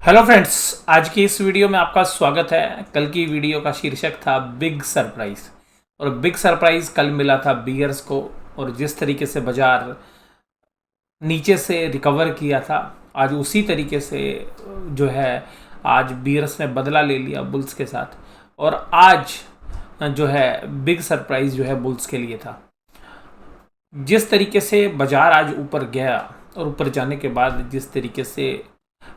Hello friends, आज की इस वीडियो में आपका स्वागत है। कल की वीडियो का शीर्षक था बिग सरप्राइज। और बिग सरप्राइज कल मिला था बियर्स को। और जिस तरीके से बाजार नीचे से रिकवर किया था, आज उसी तरीके से जो है आज बियर्स ने बदला ले लिया बुल्स के साथ। और आज जो है बिग सरप्राइज जो है बुल्स के लिए था। जिस तरीके से बाजार आज ऊपर गया और ऊपर जाने के बाद जिस तरीके से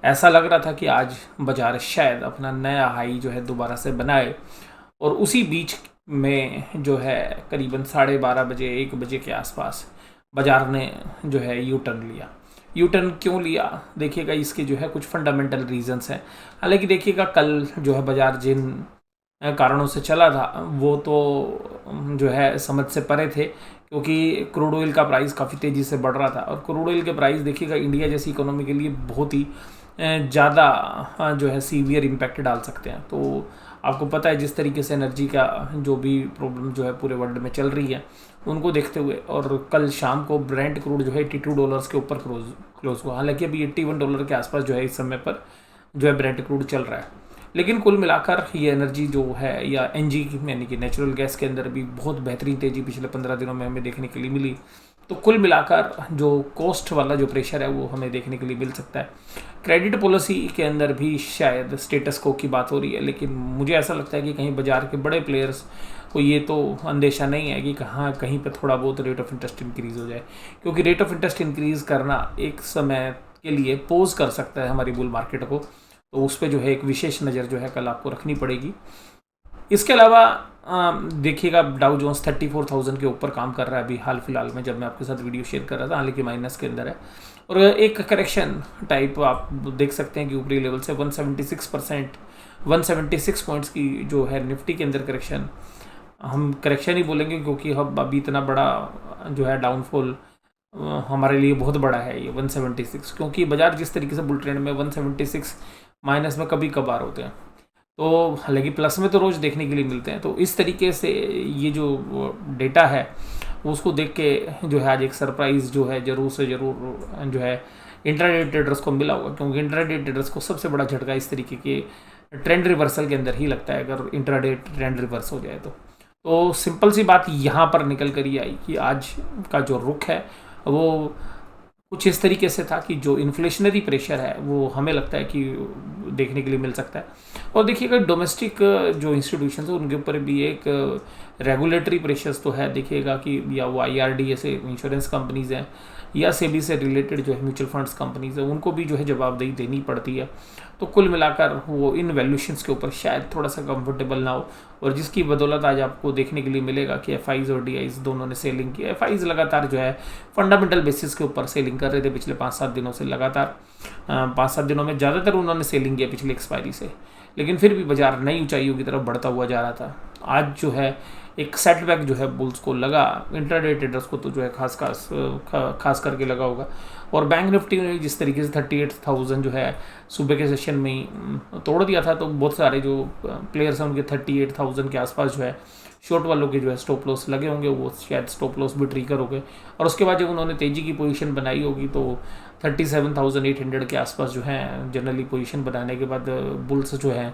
ऐसा लग रहा था कि आज बाजार शायद अपना नया हाई जो है दोबारा से बनाए, और उसी बीच में जो है करीबन 12:30 बजे 1 बजे के आसपास बाजार ने जो है यू टर्न लिया। यू टर्न क्यों लिया देखिएगा, इसके जो है कुछ फंडामेंटल रीजंस हैं। हालांकि देखिएगा कल जो है बाजार जिन कारणों से चला था वो तो जो है समझ से परे थे, क्योंकि क्रूड ऑयल का प्राइस काफ़ी तेज़ी से बढ़ रहा था। और क्रूड ऑयल के प्राइस देखिएगा इंडिया जैसी इकोनॉमी के लिए बहुत ही ज़्यादा जो है सीवियर इम्पैक्ट डाल सकते हैं। तो आपको पता है जिस तरीके से एनर्जी का जो भी प्रॉब्लम जो है पूरे वर्ल्ड में चल रही है, उनको देखते हुए और कल शाम को ब्रेंट क्रूड जो है $82 के ऊपर क्लोज हुआ। हालांकि अभी $81 के आसपास जो है इस समय पर जो है ब्रेंट क्रूड चल रहा है। लेकिन कुल मिलाकर ये एनर्जी जो है या एनजी यानी कि नेचुरल गैस के अंदर भी बहुत बेहतरीन तेज़ी पिछले 15 दिनों में हमें देखने के लिए मिली। तो कुल मिलाकर जो कॉस्ट वाला जो प्रेशर है वो हमें देखने के लिए मिल सकता है। क्रेडिट पॉलिसी के अंदर भी शायद स्टेटस को की बात हो रही है, लेकिन मुझे ऐसा लगता है कि कहीं बाजार के बड़े प्लेयर्स को ये तो अंदेशा नहीं है कि कहाँ कहीं पर थोड़ा बहुत रेट ऑफ इंटरेस्ट इंक्रीज़ हो जाए, क्योंकि रेट ऑफ इंटरेस्ट इंक्रीज़ करना एक समय के लिए पोज कर सकता है हमारी बुल मार्केट को। तो उस पर जो है एक विशेष नज़र जो है कल आपको रखनी पड़ेगी। इसके अलावा देखिएगा डाउ जोन्स 34,000 के ऊपर काम कर रहा है अभी हाल फिलहाल में, जब मैं आपके साथ वीडियो शेयर कर रहा था, हालांकि माइनस के अंदर है। और एक करेक्शन टाइप आप देख सकते हैं कि ऊपरी लेवल से 176 पॉइंट्स की जो है निफ्टी के अंदर करेक्शन, हम करेक्शन ही बोलेंगे क्योंकि हम अभी इतना बड़ा जो है डाउनफॉल हमारे लिए बहुत बड़ा है ये 176, क्योंकि बाजार जिस तरीके से बुल ट्रेंड में 176 माइनस में कभी कभार होते हैं, तो हालांकि प्लस में तो रोज़ देखने के लिए मिलते हैं। तो इस तरीके से ये जो डेटा है उसको देख के जो है आज एक सरप्राइज़ जो है ज़रूर से ज़रूर जो है इंट्राडे ट्रेडर्स को मिला होगा, क्योंकि इंट्राडे ट्रेडर्स को सबसे बड़ा झटका इस तरीके के ट्रेंड रिवर्सल के अंदर ही लगता है अगर इंट्राडे ट्रेंड रिवर्स हो जाए तो सिंपल सी बात यहाँ पर निकल कर ही आई कि आज का जो रुख है वो कुछ इस तरीके से था कि जो इन्फ्लेशनरी प्रेशर है वो हमें लगता है कि देखने के लिए मिल सकता है। और देखिएगा डोमेस्टिक जो इंस्टीट्यूशंस है उनके ऊपर भी एक रेगुलेटरी प्रेशर्स तो है। देखिएगा कि या वो IRDA से इंश्योरेंस कंपनीज़ हैं या सेबी से रिलेटेड जो है म्यूचुअल फंड्स कंपनीज़ है, उनको भी जो है जवाबदेही देनी पड़ती है। तो कुल मिलाकर वो इन वैल्यूशंस के ऊपर शायद थोड़ा सा कंफर्टेबल ना हो, और जिसकी बदौलत आज आपको देखने के लिए मिलेगा कि FIs और DIs दोनों ने सेलिंग की। FIs लगातार जो है फंडामेंटल बेसिस के ऊपर सेलिंग कर रहे थे पिछले 5-7 दिनों से, लगातार 5-7 दिनों में ज़्यादातर उन्होंने सेलिंग किया पिछले एक्सपायरी से, लेकिन फिर भी बाजार नई ऊंचाइयों की तरफ बढ़ता हुआ जा रहा था। आज जो है एक सेटबैक जो है बुल्स को लगा, इंट्राडे ट्रेडर्स को तो जो है खास करके लगा होगा। और बैंक निफ्टी ने जिस तरीके से 38,000 जो है सुबह के सेशन में ही तोड़ दिया था, तो बहुत सारे जो प्लेयर्स हैं उनके 38,000 के आसपास जो है शॉर्ट वालों के जो है स्टॉप लॉस लगे होंगे, वो शायद स्टॉप लॉस भी ट्रिगर हो गए। और उसके बाद जब उन्होंने तेज़ी की पोजीशन बनाई होगी तो 37,800 के आसपास जो है जनरली पोजीशन बनाने के बाद बुल्स जो है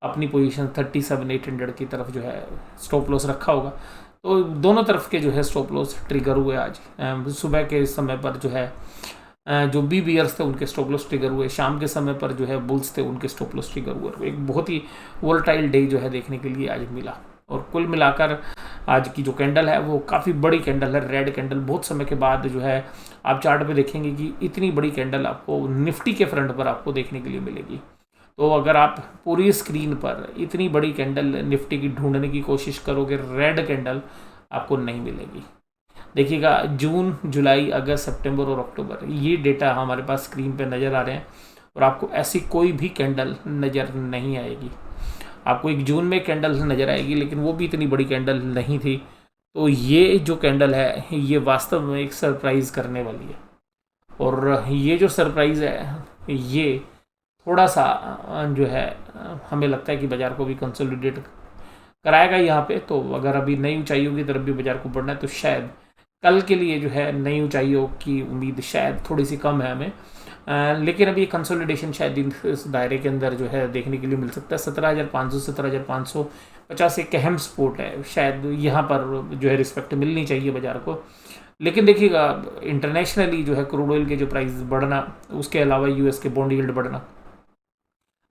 अपनी पोजीशन 37,800 की तरफ जो है स्टॉप लॉस रखा होगा। तो दोनों तरफ के जो है स्टॉप लॉस ट्रिगर हुए आज। सुबह के समय पर जो है जो बी बियर्स थे उनके स्टॉप लॉस ट्रिगर हुए, शाम के समय पर जो है बुल्स थे उनके स्टॉप लॉस ट्रिगर हुए। एक बहुत ही वोलेटाइल डे जो है देखने के लिए आज मिला। और कुल मिलाकर आज की जो कैंडल है वो काफ़ी बड़ी कैंडल है, रेड कैंडल। बहुत समय के बाद जो है आप चार्ट पे देखेंगे कि इतनी बड़ी कैंडल आपको निफ्टी के फ्रंट पर आपको देखने के लिए मिलेगी। तो अगर आप पूरी स्क्रीन पर इतनी बड़ी कैंडल निफ्टी की ढूंढने की कोशिश करोगे, रेड कैंडल आपको नहीं मिलेगी। देखिएगा जून, जुलाई, अगस्त, सितंबर और अक्टूबर ये डेटा हमारे पास स्क्रीन पे नज़र आ रहे हैं, और आपको ऐसी कोई भी कैंडल नज़र नहीं आएगी। आपको एक जून में कैंडल नज़र आएगी, लेकिन वो भी इतनी बड़ी कैंडल नहीं थी। तो ये जो कैंडल है ये वास्तव में एक सरप्राइज़ करने वाली है, और ये जो सरप्राइज़ है ये थोड़ा सा जो है हमें लगता है कि बाज़ार को भी कंसोलिडेट कराएगा यहाँ पे। तो अगर अभी नई ऊंचाइयों की तरफ भी बाज़ार को बढ़ना है तो शायद कल के लिए जो है नई ऊंचाइयों की उम्मीद शायद थोड़ी सी कम है हमें। लेकिन अभी कंसोलिडेशन शायद इस दायरे के अंदर जो है देखने के लिए मिल सकता है। 17,500 17,550 एक अहम सपोर्ट है, शायद यहाँ पर जो है रिस्पेक्ट मिलनी चाहिए बाजार को। लेकिन देखिएगा इंटरनेशनली जो है क्रूड ऑयल के जो प्राइस बढ़ना, उसके अलावा यूएस के बॉन्ड यील्ड बढ़ना,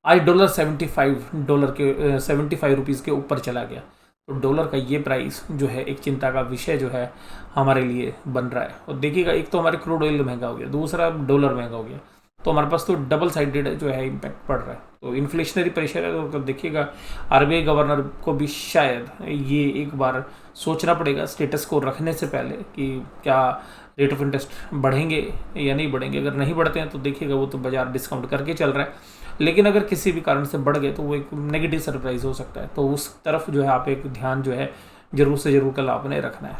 आज डॉलर 75 रुपीज़ के ऊपर चला गया। तो डॉलर का ये प्राइस जो है एक चिंता का विषय जो है हमारे लिए बन रहा है। और देखिएगा एक तो हमारे क्रूड ऑयल महंगा हो गया, दूसरा डॉलर महंगा हो गया, तो हमारे पास तो डबल साइडेड जो है इम्पैक्ट पड़ रहा है। तो इन्फ्लेशनरी प्रेशर है, तो देखिएगा आरबीआई गवर्नर को भी शायद ये एक बार सोचना पड़ेगा स्टेटस को रखने से पहले कि क्या रेट ऑफ इंटरेस्ट बढ़ेंगे या नहीं बढ़ेंगे। अगर नहीं बढ़ते हैं तो देखिएगा वो तो बाजार डिस्काउंट करके चल रहा है, लेकिन अगर किसी भी कारण से बढ़ गए तो वो एक नेगेटिव सरप्राइज हो सकता है। तो उस तरफ जो है आप एक ध्यान जो है जरूर से जरूर कल आपने रखना है।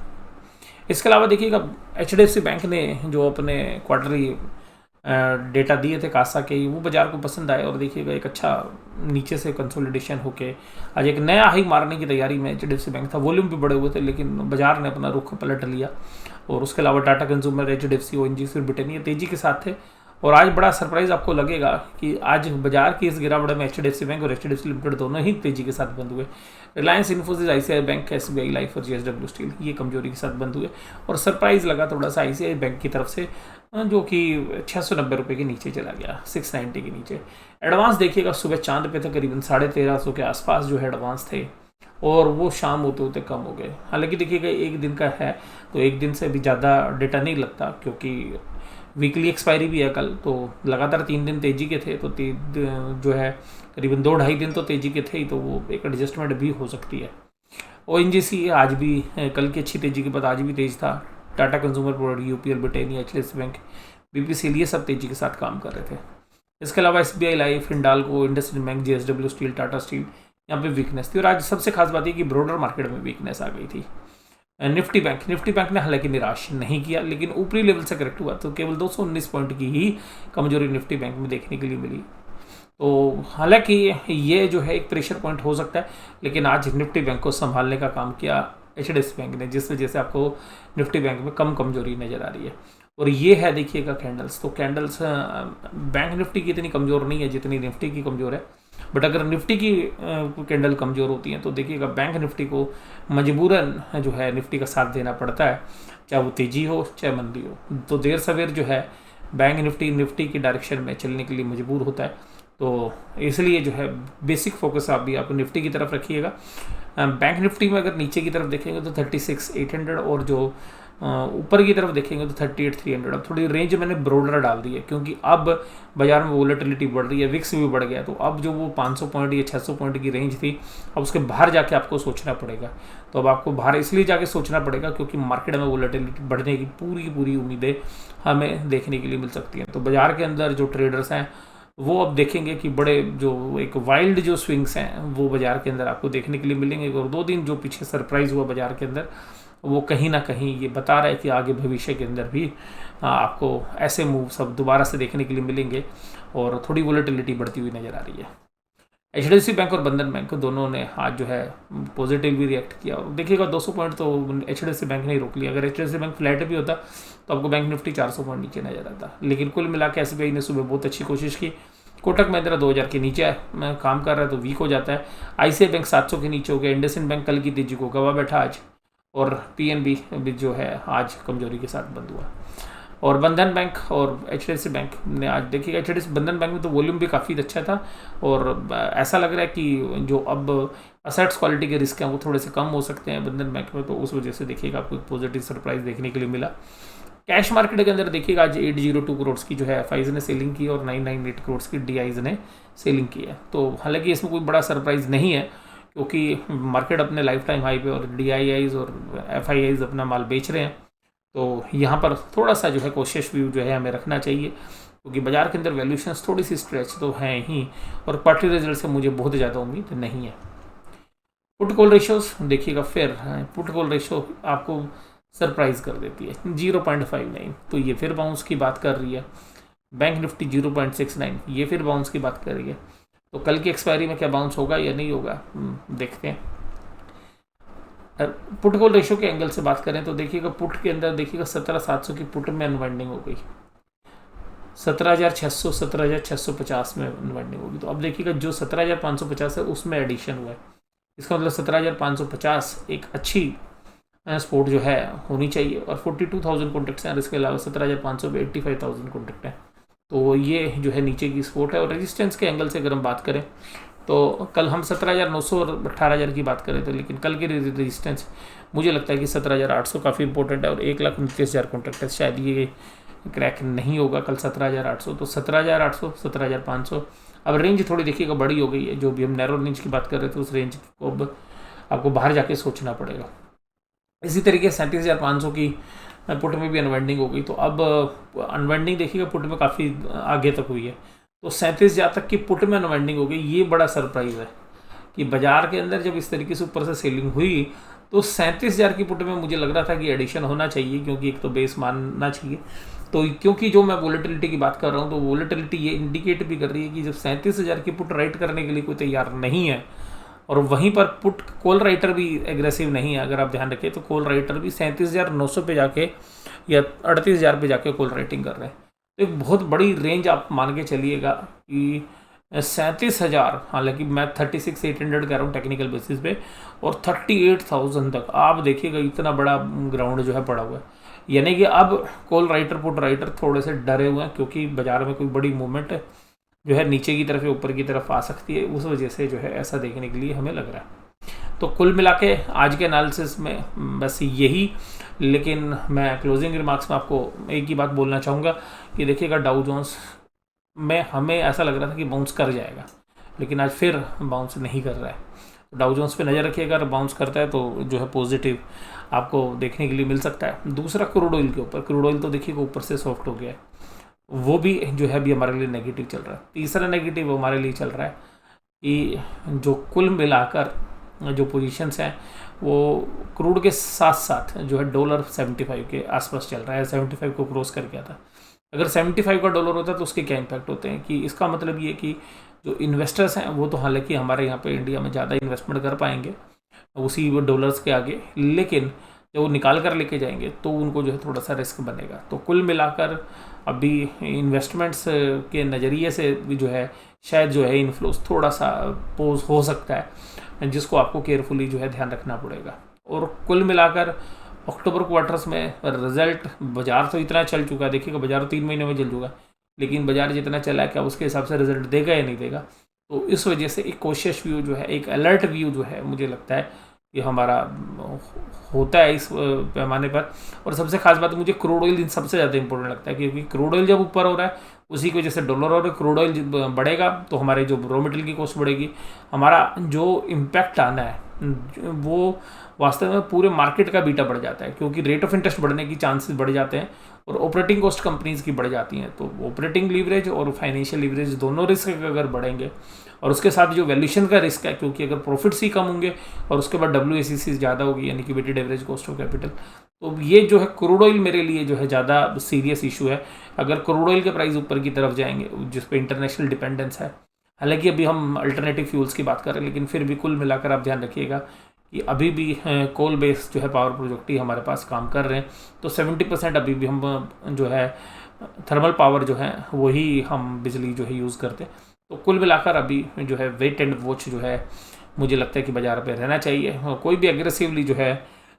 इसके अलावा देखिएगा एचडीएफसी बैंक ने जो अपने क्वार्टरली डेटा दिए थे कासा के, वो बाजार को पसंद आए और देखिएगा एक अच्छा नीचे से कंसोलिडेशन होके आज एक नया हाई मारने की तैयारी में एचडीएफसी बैंक था। वॉल्यूम भी बड़े हुए थे, लेकिन बाजार ने अपना रुख पलट लिया। और उसके अलावा टाटा कंज्यूमर, एचडीएफसी, ओएनजीसी और ब्रिटेनिया तेजी के साथ थे। और आज बड़ा सरप्राइज आपको लगेगा कि आज बाजार की इस गिरावट में एचडीएफसी बैंक और एचडीएफसी लिमिटेड दोनों ही तेजी के साथ बंद हुए। Reliance, Infosys, ICI bank, SBI life और जेएसडब्ल्यू स्टील ये कमजोरी के साथ बंद हुए। और सरप्राइज लगा थोड़ा सा आईसीआई बैंक की तरफ से, जो कि 690 रुपये के नीचे चला गया, 690 के नीचे। एडवांस देखिएगा सुबह चांद पे था, करीबन 1350 के आसपास जो है एडवांस थे, और वो शाम होते होते कम हो गए। हालांकि देखिएगा एक दिन का है, तो एक दिन से अभी ज़्यादा डेटा नहीं लगता, क्योंकि वीकली एक्सपायरी भी है कल। तो लगातार 3 दिन तेजी के थे, तो जो है करीबन 2-2.5 दिन तो तेजी के थे ही, तो वो एक एडजस्टमेंट भी हो सकती है। ओएनजीसी आज भी कल की अच्छी तेजी के बाद आज भी तेज था। टाटा कंज्यूमर प्रोडक्ट, यूपीएल, ब्रिटेनिया, एचडीएफसी बैंक, बीपीसीएल ये सब तेजी के साथ काम कर रहे थे। इसके अलावा SBI life, Hindalco, IndusInd bank, JSW steel, Tata steel, यहाँ पे वीकनेस थी। और आज सबसे खास बात है कि ब्रॉडर मार्केट में वीकनेस आ गई थी। निफ्टी बैंक ने हालांकि निराश नहीं किया, लेकिन ऊपरी लेवल से करेक्ट हुआ, तो केवल 219 पॉइंट की ही कमजोरी निफ्टी बैंक में देखने के लिए मिली। तो हालांकि ये जो है एक प्रेशर पॉइंट हो सकता है, लेकिन आज निफ्टी बैंक को संभालने का काम किया एचडीएफसी बैंक ने, जिस वजह से आपको निफ्टी बैंक में कम कमजोरी नज़र आ रही है। और ये है देखिएगा कैंडल्स, तो कैंडल्स बैंक निफ्टी की इतनी कमज़ोर नहीं है जितनी निफ्टी की कमज़ोर है। बट अगर निफ्टी की कैंडल कमज़ोर होती हैं तो देखिएगा बैंक निफ्टी को मजबूरन जो है निफ्टी का साथ देना पड़ता है, चाहे वो तेज़ी हो चाहे मंदी हो। तो देर सवेर जो है बैंक निफ्टी की डायरेक्शन में चलने के लिए मजबूर होता है। तो इसलिए जो है बेसिक फोकस आप निफ्टी की तरफ रखिएगा। बैंक निफ्टी में अगर नीचे की तरफ देखेंगे तो 36,800, और जो ऊपर की तरफ देखेंगे तो 38,300। अब थोड़ी रेंज मैंने ब्रॉडर डाल दी है, क्योंकि अब बाजार में वोलेटिलिटी बढ़ रही है, विक्स भी बढ़ गया। तो अब जो वो 500 पॉइंट या 600 पॉइंट की रेंज थी, अब उसके बाहर जाके आपको सोचना पड़ेगा। तो अब आपको बाहर इसलिए जाके सोचना पड़ेगा क्योंकि मार्केट में वोलेटिलिटी बढ़ने की पूरी उम्मीदें हमें देखने के लिए मिल सकती हैं। तो बाजार के अंदर जो ट्रेडर्स हैं वो अब देखेंगे कि बड़े जो एक वाइल्ड जो स्विंग्स हैं वो बाजार के अंदर आपको देखने के लिए मिलेंगे। और 2 दिन जो पीछे सरप्राइज हुआ बाजार के अंदर, वो कहीं ना कहीं ये बता रहा है कि आगे भविष्य के अंदर भी आपको ऐसे मूव सब दोबारा से देखने के लिए मिलेंगे, और थोड़ी वोलेटिलिटी बढ़ती हुई नज़र आ रही है। एचडीएफसी बैंक और बंधन बैंक दोनों ने आज जो है पॉजिटिव भी रिएक्ट किया। और देखिएगा 200 पॉइंट तो एचडीएफसी बैंक ने ही रोक लिया। अगर एचडीएफसी बैंक फ्लैट भी होता तो आपको बैंक निफ्टी 400 पॉइंट नीचे नजर आता। लेकिन कुल मिला के एसबीआई ने सुबह बहुत अच्छी कोशिश की। कोटक महिंद्रा 2000 के नीचे काम कर रहा है तो वीक हो जाता है। आईसीआई बैंक 700 के नीचे हो गया। इंडसइंड बैंक कल की तेजी को गवा बैठा आज, और पीएनबी भी जो है आज कमजोरी के साथ बंद हुआ। और बंधन बैंक और एचडीएफसी बैंक ने आज देखिएगा, एचडीएफसी बंधन बैंक में तो वॉल्यूम भी काफ़ी अच्छा था, और ऐसा लग रहा है कि जो अब असेट्स क्वालिटी के रिस्क हैं वो थोड़े से कम हो सकते हैं बंधन बैंक में। तो उस वजह से देखिएगा आपको एक पॉजिटिव सरप्राइज देखने के लिए मिला। कैश मार्केट के अंदर देखिएगा आज 802 करोड़ की जो है एफआईज ने सेलिंग की, और 998 करोड़ की डीआईज ने सेलिंग की है। तो हालांकि इसमें कोई बड़ा सरप्राइज नहीं है, क्योंकि मार्केट अपने लाइफ टाइम हाई पे और डीआईआईज और एफआईआईज अपना माल बेच रहे हैं। तो यहाँ पर थोड़ा सा जो है कोशिश व्यू जो है हमें रखना चाहिए, क्योंकि बाजार के अंदर वैल्यूएशंस थोड़ी सी स्ट्रेच तो हैं ही, और क्वार्टरली रिजल्ट से मुझे बहुत ज़्यादा उम्मीद नहीं है। पुट कॉल रेशियोज देखिएगा, फिर पुट कॉल रेशियो आपको सरप्राइज कर देती है 0.59, तो ये फिर बाउंस की बात कर रही है। बैंक निफ्टी 0.69, ये फिर बाउंस की बात कर रही है। तो कल की एक्सपायरी में क्या बाउंस होगा या नहीं होगा, देखते हैं। पुट कॉल रेशियो के एंगल से बात करें तो देखिएगा पुट के अंदर देखिएगा 17,700 की पुट में अनवाइंडिंग हो गई। 17,600 17,650 में अनवाइंडिंग होगी। तो अब देखिएगा जो 17,550 है उसमें एडिशन हुआ है, इसका मतलब 17,550 एक अच्छी सपोर्ट जो है होनी चाहिए। और 42,000 कॉन्टेक्ट्स हैं और इसके अलावा 17,500 पे 85,000 कॉन्टेक्ट हैं। तो ये जो है नीचे की सपोर्ट है। और रेजिस्टेंस के एंगल से अगर हम बात करें तो कल हम 17,900 और 18,000 की बात करें थे, लेकिन कल की रेजिस्टेंस मुझे लगता है कि 17,800 काफ़ी इंपॉर्टेंट है और 1,29,000 कॉन्टेक्ट है, शायद ये क्रैक नहीं होगा कल 17,800। तो 17,800 17,500 अब रेंज थोड़ी देखिएगा बड़ी हो गई है। जो भी हम नैरो रेंज की बात कर रहे थे उस रेंज को अब आपको बाहर जाके सोचना पड़ेगा। इसी तरीके 37,500 की पुट में भी अनवाइंडिंग हो गई। तो अब अनवाइंडिंग देखिएगा पुट में काफ़ी आगे तक हुई है। तो 37,000 तक की पुट में अनवाइंडिंग हो गई। ये बड़ा सरप्राइज़ है कि बाजार के अंदर जब इस तरीके से ऊपर से सेलिंग हुई तो 37,000 की पुट में मुझे लग रहा था कि एडिशन होना चाहिए, क्योंकि एक तो बेस मानना चाहिए। तो क्योंकि जो मैं वोलेटिलिटी की बात कर रहा हूँ तो वोलेटिलिटी ये इंडिकेट भी कर रही है कि जब 37,000 की पुट राइट करने के लिए कोई तैयार नहीं है और वहीं पर पुट कॉल राइटर भी एग्रेसिव नहीं है, अगर आप ध्यान रखें तो कॉल राइटर भी 37,900 पे जाके या 38,000 पे जाके कॉल राइटिंग कर रहे हैं। तो एक बहुत बड़ी रेंज आप मान के चलिएगा कि 37,000, हालांकि मैं 36,800 कह रहा हूँ टेक्निकल बेसिस पे, और 38,000 तक आप देखिएगा इतना बड़ा ग्राउंड जो है पड़ा हुआ है। यानी कि अब कॉल राइटर पुट राइटर थोड़े से डरे हुए हैं, क्योंकि बाजार में कोई बड़ी मूवमेंट जो है नीचे की तरफ या ऊपर की तरफ आ सकती है, उस वजह से जो है ऐसा देखने के लिए हमें लग रहा है। तो कुल मिला के आज के एनालिसिस में बस यही, लेकिन मैं क्लोजिंग रिमार्क्स में आपको एक ही बात बोलना चाहूँगा कि देखिएगा डाउ जोन्स में हमें ऐसा लग रहा था कि बाउंस कर जाएगा, लेकिन आज फिर बाउंस नहीं कर रहा है। तो डाउ जोन्स पे नज़र रखिएगा, अगर बाउंस करता है तो जो है पॉजिटिव आपको देखने के लिए मिल सकता है। दूसरा क्रूड ऑयल के ऊपर, क्रूड ऑयल तो देखिएगा ऊपर से सॉफ्ट हो गया है, वो भी जो है अभी हमारे लिए नेगेटिव चल रहा है। तीसरा नेगेटिव हमारे लिए चल रहा है कि जो कुल मिलाकर जो पोजीशंस हैं वो क्रूड के साथ साथ जो है $75 के आसपास चल रहा है। 75 को क्रॉस कर गया था। अगर 75 का डॉलर होता है तो उसके क्या इम्पैक्ट होते हैं कि इसका मतलब ये कि जो इन्वेस्टर्स हैं वो तो हालांकि हमारे यहाँ पे इंडिया में ज़्यादा इन्वेस्टमेंट कर पाएंगे उसी डॉलर्स के आगे, लेकिन जब वो निकाल कर लेके जाएंगे तो उनको जो है थोड़ा सा रिस्क बनेगा। तो कुल मिलाकर अभी इन्वेस्टमेंट्स के नज़रिए से भी जो है शायद जो है इन्फ्लोस थोड़ा सा पोज हो सकता है, जिसको आपको केयरफुली जो है ध्यान रखना पड़ेगा। और कुल मिलाकर अक्टूबर क्वार्टर्स में रिजल्ट, बाजार तो इतना चल चुका है, देखिएगा बाजार 3 महीने में चल चुका है, लेकिन बाजार जितना चला है क्या उसके हिसाब से रिजल्ट देगा या नहीं देगा। तो इस वजह से एक कोशिश व्यू जो है, एक अलर्ट व्यू जो है मुझे लगता है कि हमारा होता है इस पैमाने पर। और सबसे खास बात मुझे क्रूड ऑयल सबसे ज़्यादा इंपॉर्टेंट लगता है, क्योंकि क्रूड ऑयल जब ऊपर हो रहा है उसी की वजह से डॉलर और क्रूड ऑयल बढ़ेगा तो हमारे जो रॉ मटेरियल की कॉस्ट बढ़ेगी, हमारा जो इम्पैक्ट आना है वो वास्तव में पूरे मार्केट का बीटा बढ़ जाता है, क्योंकि रेट ऑफ इंटरेस्ट बढ़ने की चांसेस बढ़ जाते हैं और ऑपरेटिंग कॉस्ट कंपनीज की बढ़ जाती हैं। तो ऑपरेटिंग लीवरेज और फाइनेंशियल लीवरेज दोनों रिस्क अगर बढ़ेंगे और उसके साथ जो वैल्यूएशन का रिस्क है, क्योंकि अगर प्रॉफिट्स ही कम होंगे और उसके बाद WACC ज़्यादा होगी यानी कि weighted average cost of capital, तो ये जो है क्रूड ऑयल मेरे लिए जो है ज़्यादा सीरियस इशू है। अगर क्रूड ऑयल के प्राइस ऊपर की तरफ जाएंगे जिस पे इंटरनेशनल डिपेंडेंस है, हालांकि अभी हम अल्टरनेटिव फ्यूल्स की बात कर रहे हैं, लेकिन फिर भी कुल मिलाकर आप ध्यान रखिएगा कि अभी भी कोल बेस जो है पावर प्रोजेक्ट ही हमारे पास काम कर रहे हैं। तो 70% अभी भी हम जो है थर्मल पावर जो है वही हम बिजली जो है यूज़ करते हैं। तो कुल मिलाकर अभी जो है वेट एंड वॉच जो है मुझे लगता है कि बाज़ार पे रहना चाहिए। कोई भी एग्रेसिवली जो है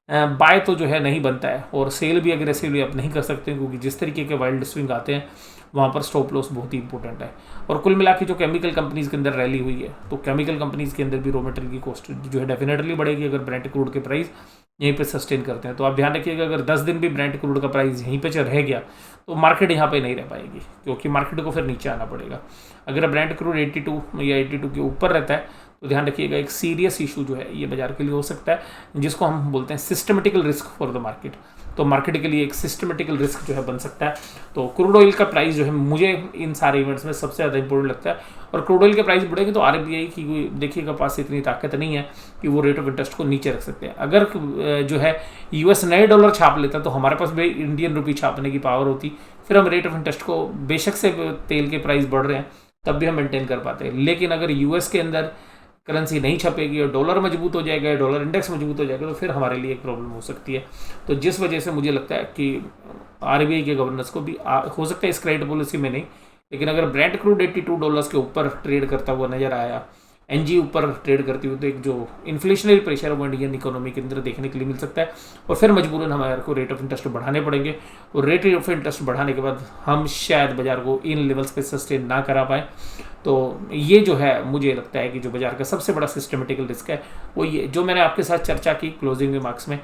बाय तो जो है नहीं बनता है और सेल भी एग्रेसिवली आप नहीं कर सकते, क्योंकि जिस तरीके के वाइल्ड स्विंग आते हैं वहाँ पर स्टॉप लॉस बहुत ही इंपॉर्टेंट है। और कुल मिला के जो केमिकल कंपनीज़ के अंदर रैली हुई है, तो केमिकल कंपनीज़ के अंदर भी रॉ मटेरियल की कॉस्ट जो है डेफिनेटली बढ़ेगी अगर ब्रेंट क्रूड के प्राइस यहीं पे सस्टेन करते हैं। तो आप ध्यान रखिएगा अगर 10 दिन भी ब्रेंट क्रूड का प्राइस यहीं पे रह गया तो मार्केट यहाँ पे नहीं रह पाएगी, क्योंकि मार्केट को फिर नीचे आना पड़ेगा। अगर ब्रेंट क्रूड 82 या 82 के ऊपर रहता है तो ध्यान रखिएगा एक सीरियस इशू जो है ये बाजार के लिए हो सकता है, जिसको हम बोलते हैं systematical risk for the market. तो मार्केट के लिए एक सिस्टमेटिकल रिस्क जो है बन सकता है। तो क्रूड ऑयल का प्राइस जो है मुझे इन सारे इवेंट्स में सबसे ज़्यादा इंपॉर्टेंट लगता है। और क्रूड ऑयल के प्राइस बढ़ेंगे तो RBI की देखिएगा पास इतनी ताकत नहीं है कि वो रेट ऑफ इंटरेस्ट को नीचे रख सकते हैं। अगर जो है US नए डॉलर छाप लेता तो हमारे पास भी इंडियन रुपी छापने की पावर होती, फिर हम रेट ऑफ इंटरेस्ट को बेशक से तेल के प्राइस बढ़ रहे हैं तब भी हम मेंटेन कर पाते हैं। लेकिन अगर US के अंदर करेंसी नहीं छपेगी और डॉलर मजबूत हो जाएगा, डॉलर इंडेक्स मजबूत हो जाएगा, तो फिर हमारे लिए एक प्रॉब्लम हो सकती है। तो जिस वजह से मुझे लगता है कि आरबीआई के गवर्नर्स को भी हो सकता है इस क्रेडिट पॉलिसी में नहीं, लेकिन अगर ब्रेंट क्रूड $82 के ऊपर ट्रेड करता हुआ नजर आया, एनजी ऊपर ट्रेड करती हुई, तो एक जो इन्फ्लेशनरी प्रेशर है वो इंडियन इकोनॉमी के अंदर देखने के लिए मिल सकता है। और फिर मजबूरन हमारे को रेट ऑफ इंटरेस्ट बढ़ाने पड़ेंगे, और रेट ऑफ इंटरेस्ट बढ़ाने के बाद हम शायद बाजार को इन लेवल्स पे सस्टेन ना करा पाए। तो ये जो है मुझे लगता है कि जो बाजार का सबसे बड़ा सिस्टमेटिकल रिस्क है वो ये जो मैंने आपके साथ चर्चा की क्लोजिंग रिमार्क्स में,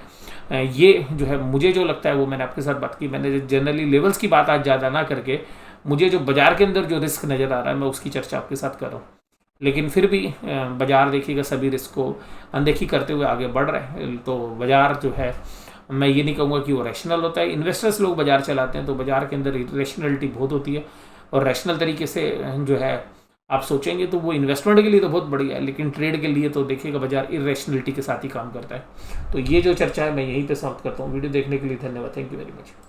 ये जो है मुझे जो लगता है वो मैंने आपके साथ बात की। मैंने जनरली लेवल्स की बात आज ज़्यादा ना करके मुझे जो बाजार के अंदर जो रिस्क नज़र आ रहा है मैं उसकी चर्चा आपके साथ कर रहा हूँ। लेकिन फिर भी बाजार देखिएगा सभी रिस्क को अनदेखी करते हुए आगे बढ़ रहे हैं। तो बाजार जो है मैं ये नहीं कहूँगा कि वो रैशनल होता है, इन्वेस्टर्स लोग बाजार चलाते हैं तो बाजार के अंदर रैशनलिटी बहुत होती है, और रैशनल तरीके से जो है आप सोचेंगे तो वो इन्वेस्टमेंट के लिए तो बहुत बढ़िया है, लेकिन ट्रेड के लिए तो देखिएगा बाजार इरेशनलिटी के साथ ही काम करता है। तो ये जो चर्चा है मैं यहीं पे समाप्त करता हूँ। वीडियो देखने के लिए धन्यवाद। Thank you very much.